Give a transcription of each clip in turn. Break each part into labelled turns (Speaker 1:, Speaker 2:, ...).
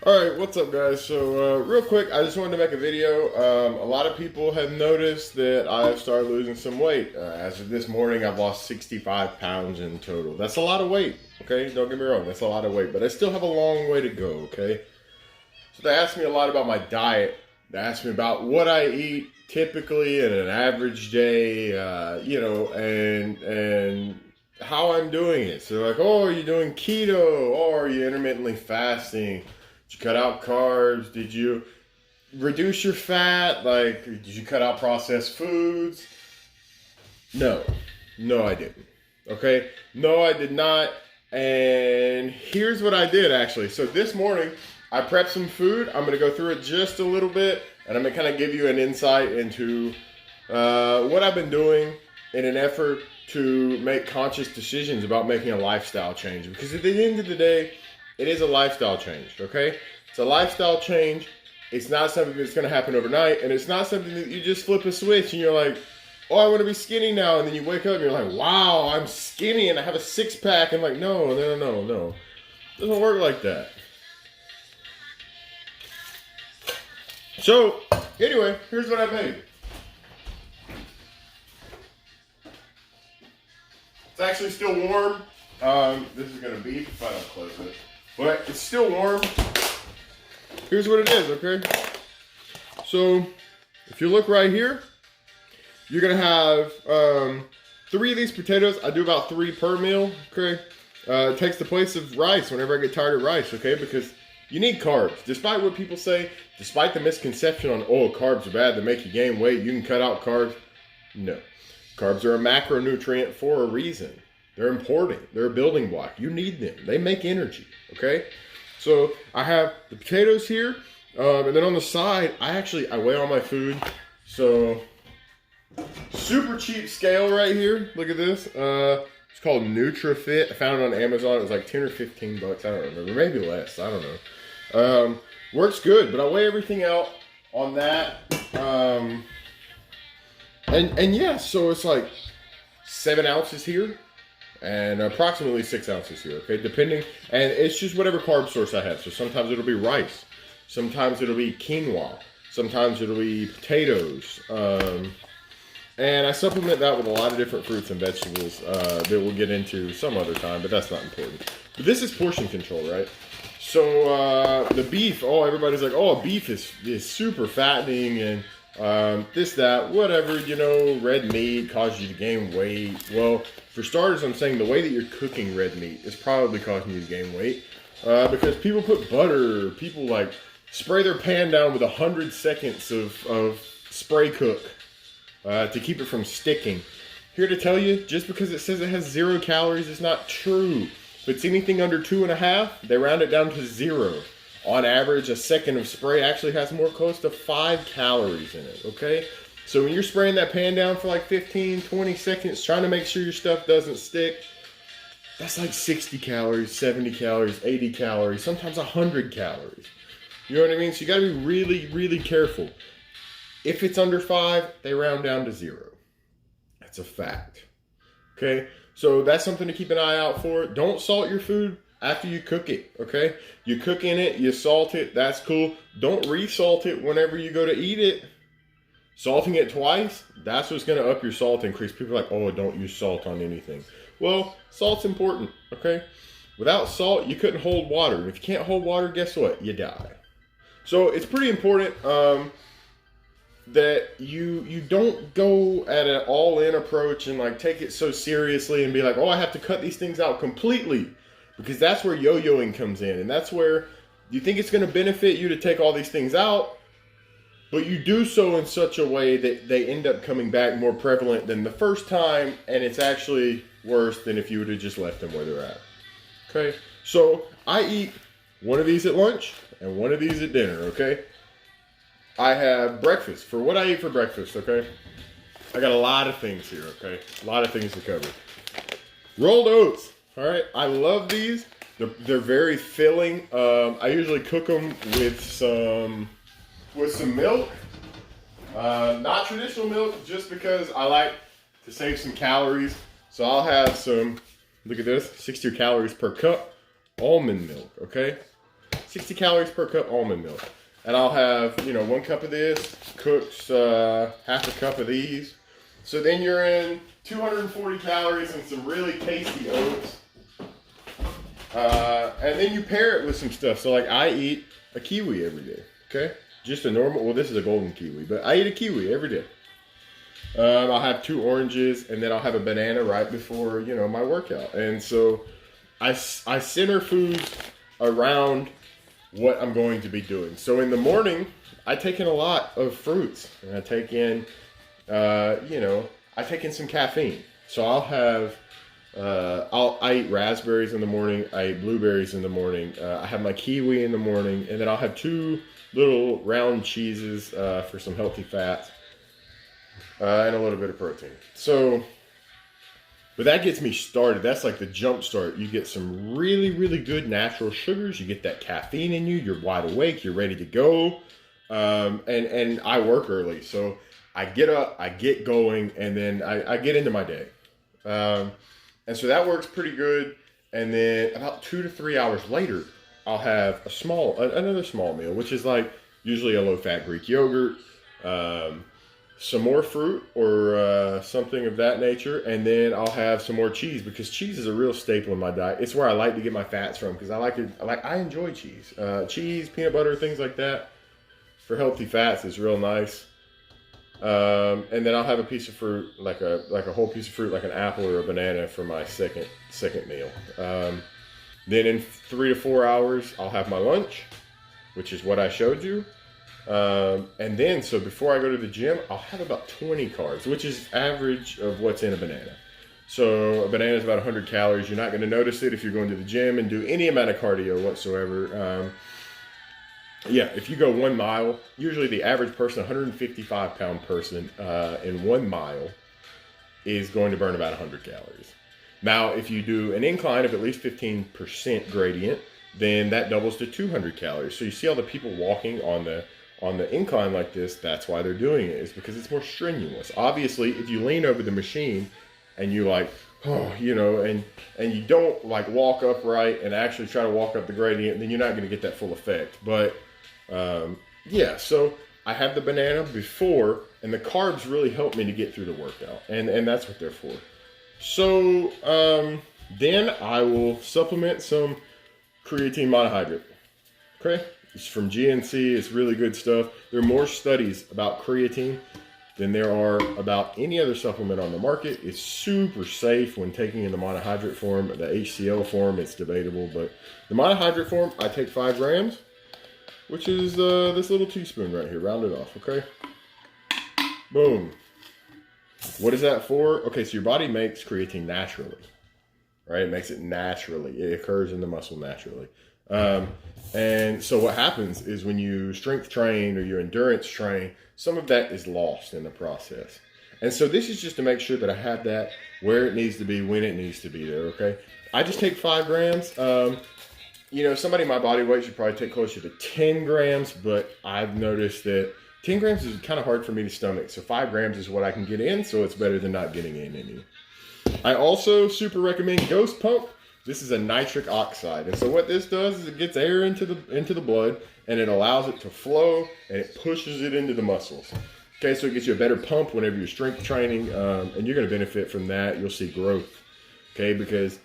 Speaker 1: Alright, what's up guys? So real quick, I just wanted to make a video. A lot of people have noticed that I've started losing some weight. As of this morning, I've lost 65 pounds in total. That's a lot of weight, okay? Don't get me wrong, that's a lot of weight, but I still have a long way to go, okay? So they asked me a lot about my diet. They asked me about what I eat typically in an average day, and how I'm doing it. So they're like, oh, are you doing keto? Or are you intermittently fasting? Did you cut out carbs? Did you reduce your fat? Like, did you cut out processed foods? No. No, I didn't. Okay? No, I did not. And here's what I did, actually. So this morning, I prepped some food. I'm going to go through it just a little bit, and I'm going to kind of give you an insight into what I've been doing in an effort to make conscious decisions about making a lifestyle change. Because at the end of the day, it is a lifestyle change, okay? It's a lifestyle change. It's not something that's going to happen overnight, and it's not something that you just flip a switch and you're like, oh, I want to be skinny now, and then you wake up and you're like, wow, I'm skinny and I have a six-pack, and like, no. It doesn't work like that. So, anyway, here's what I made. It's actually still warm. This is going to beep if I don't close it. But it's still warm. Here's what it is, okay? So, if you look right here, you're going to have 3 of these potatoes. I do about 3 per meal, okay? It takes the place of rice whenever I get tired of rice, okay? Because you need carbs. Despite what people say, despite the misconception on, oh, carbs are bad, they make you gain weight, you can cut out carbs. No. Carbs are a macronutrient for a reason. They're important. They're a building block. You need them. They make energy, okay? So I have the potatoes here, and then on the side, I weigh all my food. So super cheap scale right here. Look at this. It's called NutraFit. I found it on Amazon. It was like 10 or 15 bucks. I don't remember. Maybe less. I don't know. Works good, but I weigh everything out on that. And yeah, so it's like 7 ounces here and approximately 6 ounces here, okay? Depending, and it's just whatever carb source I have. So sometimes it'll be rice. Sometimes it'll be quinoa. Sometimes it'll be potatoes. And I supplement that with a lot of different fruits and vegetables that we'll get into some other time, but that's not important. But this is portion control, right? So the beef, oh, everybody's like, oh, beef is super fattening and this, that, whatever, you know, red meat causes you to gain weight. Well, for starters, I'm saying the way that you're cooking red meat is probably causing you to gain weight because people put butter, people like spray their pan down with 100 seconds of spray cook to keep it from sticking. Here to tell you, just because it says it has 0 calories is not true. If it's anything under 2.5, they round it down to 0. On average, a second of spray actually has more close to 5 calories in it, okay? So when you're spraying that pan down for like 15, 20 seconds, trying to make sure your stuff doesn't stick, that's like 60 calories, 70 calories, 80 calories, sometimes 100 calories. You know what I mean? So you gotta be really, really careful. If it's under 5, they round down to 0. That's a fact, okay? So that's something to keep an eye out for. Don't salt your food after you cook it, okay? You cook in it, you salt it, that's cool. Don't re-salt it whenever you go to eat it. Salting it twice, that's what's gonna up your salt increase. People are like, oh, don't use salt on anything. Well, salt's important, okay? Without salt, you couldn't hold water. If you can't hold water, guess what? You die. So it's pretty important that you don't go at an all-in approach and like take it so seriously and be like, oh, I have to cut these things out completely. Because that's where yo-yoing comes in. And that's where you think it's going to benefit you to take all these things out, but you do so in such a way that they end up coming back more prevalent than the first time, and it's actually worse than if you would have just left them where they're at. Okay? So I eat one of these at lunch and one of these at dinner, okay? I have breakfast. For what I eat for breakfast, okay? I got a lot of things here, okay? A lot of things to cover. Rolled oats. All right, I love these. They're very filling. I usually cook them with some milk. Not traditional milk, just because I like to save some calories. So I'll have some, look at this, 60 calories per cup, almond milk, okay? 60 calories per cup almond milk. And I'll have, 1 cup of this, cooks half a cup of these. So then you're in 240 calories and some really tasty oats. And then you pair it with some stuff. So like I eat a kiwi every day, okay? Just a normal, well, this is a golden kiwi, but I eat a kiwi every day. I'll have 2 oranges, and then I'll have a banana right before, my workout. And so I center foods around what I'm going to be doing. So in the morning, I take in a lot of fruits, and I take in, I take in some caffeine. So I'll have, I eat raspberries in the morning. I eat blueberries in the morning. I have my kiwi in the morning, and then I'll have 2 little round cheeses for some healthy fats. And a little bit of protein. So, but that gets me started. That's like the jump start. You get some really, really good natural sugars. You get that caffeine in you. You're wide awake. You're ready to go. And I work early. So I get up, I get going, and then I get into my day. And so that works pretty good. And then about 2 to 3 hours later, I'll have another small meal, which is like usually a low-fat Greek yogurt, some more fruit or something of that nature, and then I'll have some more cheese, because cheese is a real staple in my diet. It's where I like to get my fats from, because I enjoy cheese. Cheese, peanut butter, things like that for healthy fats is real nice. And then I'll have a piece of fruit, like a whole piece of fruit, like an apple or a banana for my second meal. Then in 3 to 4 hours, I'll have my lunch, which is what I showed you. And then, so before I go to the gym, I'll have about 20 carbs, which is average of what's in a banana. So a banana is about 100 calories. You're not going to notice it if you're going to the gym and do any amount of cardio whatsoever. If you go 1 mile, usually the average person, 155-pound person, in 1 mile is going to burn about 100 calories. Now, if you do an incline of at least 15% gradient, then that doubles to 200 calories. So you see all the people walking on the incline like this, that's why they're doing it, is because it's more strenuous. Obviously, if you lean over the machine and you and you don't like walk upright and actually try to walk up the gradient, then you're not going to get that full effect. But so I have the banana before, and the carbs really help me to get through the workout, and that's what they're for. So then I will supplement some creatine monohydrate. Okay? It's from GNC. It's really good stuff. There are more studies about creatine than there are about any other supplement on the market. It's super safe when taking in the monohydrate form. The HCl form, it's debatable, but the monohydrate form, I take 5 grams, which is this little teaspoon right here, rounded off, okay? Boom. What is that for? Okay, so your body makes creatine naturally, right? It makes it naturally. It occurs in the muscle naturally. And so what happens is when you strength train or you endurance train, some of that is lost in the process. And so this is just to make sure that I have that where it needs to be, when it needs to be there, okay? I just take 5 grams. Somebody my body weight should probably take closer to 10 grams, but I've noticed that 10 grams is kind of hard for me to stomach. So 5 grams is what I can get in, so it's better than not getting in any. I also super recommend Ghost Pump. This is a nitric oxide. And so what this does is it gets air into the blood, and it allows it to flow, and it pushes it into the muscles. Okay, so it gets you a better pump whenever you're strength training, and you're going to benefit from that. You'll see growth, okay, because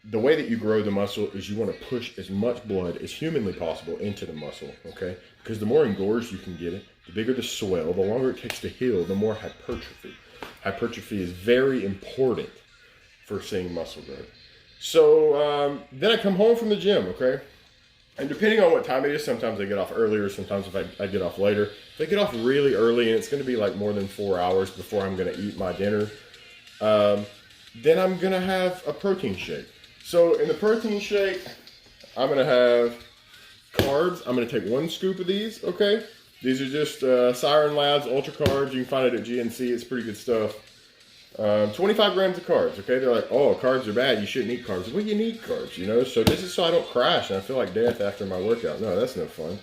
Speaker 1: the way that you grow the muscle is you want to push as much blood as humanly possible into the muscle, okay? Because the more engorged you can get it, the bigger the swell, the longer it takes to heal, the more hypertrophy. Hypertrophy is very important for seeing muscle growth. So then I come home from the gym, okay? And depending on what time it is, sometimes I get off earlier, sometimes if I get off later. If I get off really early and it's going to be like more than 4 hours before I'm going to eat my dinner, then I'm going to have a protein shake. So in the protein shake, I'm going to have carbs. I'm going to take 1 scoop of these, okay? These are just Siren Labs Ultra Carbs. You can find it at GNC. It's pretty good stuff. 25 grams of carbs, okay? They're like, oh, carbs are bad. You shouldn't eat carbs. Well, you need carbs, So this is so I don't crash and I feel like death after my workout. No, that's no fun.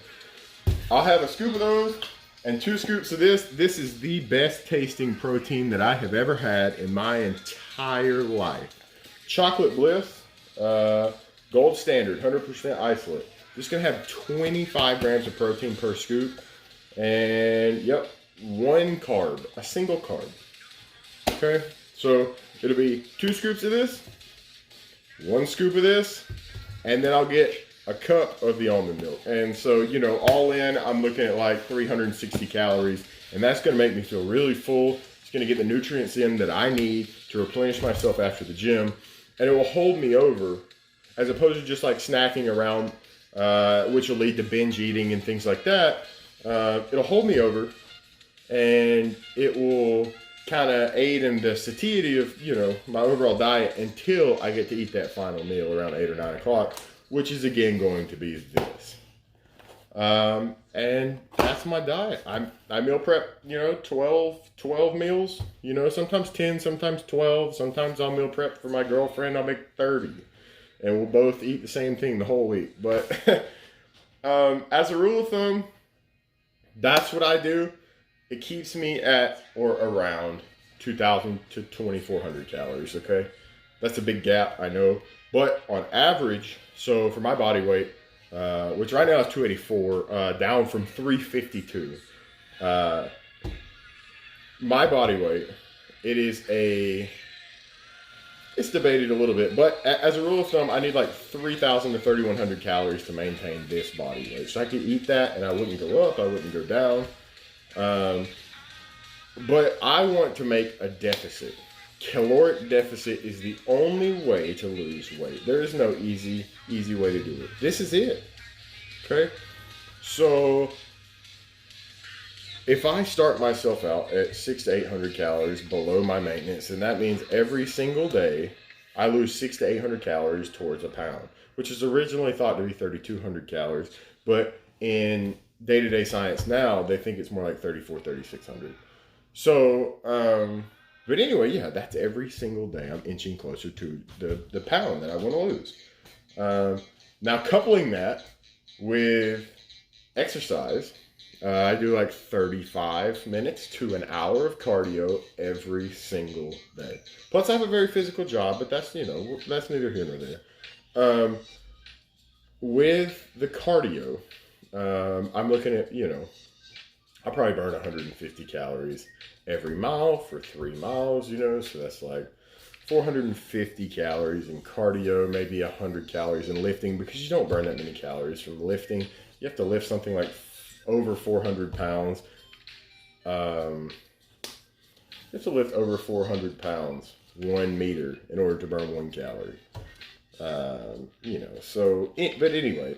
Speaker 1: I'll have a scoop of those and 2 scoops of this. This is the best tasting protein that I have ever had in my entire life. Chocolate Bliss, gold standard, 100% isolate. Just gonna have 25 grams of protein per scoop. And yep, one carb, a single carb. Okay, so it'll be 2 scoops of this, 1 scoop of this, and then I'll get a cup of the almond milk. And so, you know, all in, I'm looking at like 360 calories, and that's gonna make me feel really full. It's gonna get the nutrients in that I need to replenish myself after the gym, and it will hold me over, as opposed to just like snacking around, which will lead to binge eating and things like that. It'll hold me over, and it will kind of aid in the satiety of, you know, my overall diet until I get to eat that final meal around 8 or 9 o'clock, which is again going to be this. And that's my diet. I meal prep, you know, 12 meals, you know, sometimes 10, sometimes 12, sometimes I'll meal prep for my girlfriend, I'll make 30, and we'll both eat the same thing the whole week. But as a rule of thumb, that's what I do. It keeps me at or around 2,000 to 2,400 calories, okay? That's a big gap, I know. But on average, so for my body weight, which right now is 284, down from 352. My body weight, it's debated a little bit, but as a rule of thumb, I need like 3,000 to 3,100 calories to maintain this body weight. So I could eat that and I wouldn't go up, I wouldn't go down. But I want to make a deficit. Caloric deficit is the only way to lose weight. There is no easy way to do it. This is it. Okay? So if I start myself out at 600 to 800 calories below my maintenance, then that means every single day I lose 600 to 800 calories towards a pound, which is originally thought to be 3,200 calories. But in day-to-day science now, they think it's more like 3,400, 3,600. So, but anyway, yeah, that's every single day I'm inching closer to the pound that I want to lose. Now, coupling that with exercise, I do like 35 minutes to an hour of cardio every single day. Plus, I have a very physical job, but that's, you know, that's neither here nor there. With the cardio, I'm looking at, you know, I'll probably burn 150 calories every mile for 3 miles, you know, so that's like 450 calories in cardio, maybe 100 calories in lifting, because you don't burn that many calories from lifting. You have to lift something like over 400 pounds. You have to lift over 400 pounds, 1 meter, in order to burn 1 calorie. You know, so, but anyway,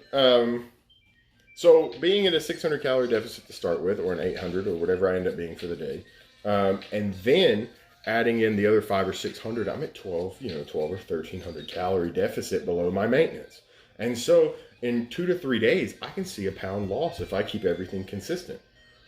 Speaker 1: so being at a 600 calorie deficit to start with, or an 800, or whatever I end up being for the day, and then adding in the other 500 or 600, I'm at 12, you know, 12 or 1,300 calorie deficit below my maintenance. And so in 2 to 3 days, I can see a pound loss if I keep everything consistent,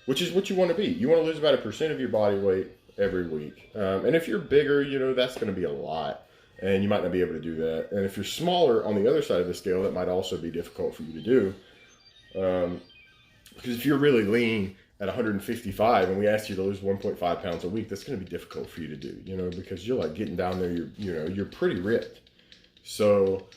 Speaker 1: which is what you want to be. You want to lose about 1% of your body weight every week. And if you're bigger, you know, that's going to be a lot, and you might not be able to do that. And if you're smaller on the other side of the scale, that might also be difficult for you to do. Because if you're really lean at 155 and we ask you to lose 1.5 pounds a week, that's going to be difficult for you to do, you know, because you're like getting down there, you know, you're pretty ripped. So,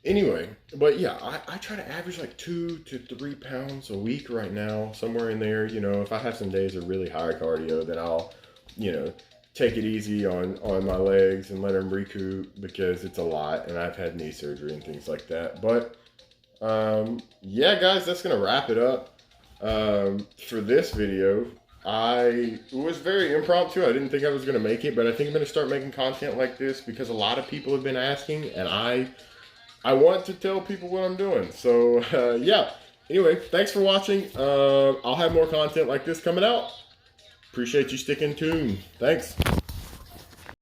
Speaker 1: anyway, but yeah, I try to average like 2 to 3 pounds a week right now, somewhere in there. You know, if I have some days of really high cardio, then I'll, you know, take it easy on my legs and let them recoup, because it's a lot, and I've had knee surgery and things like that. But yeah, guys, that's gonna wrap it up for this video. I was very impromptu. I didn't think I was gonna make it, but I think I'm gonna start making content like this because a lot of people have been asking, and I want to tell people what I'm doing. So yeah, anyway, thanks for watching. I'll have more content like this coming out. Appreciate you sticking tuned. Thanks.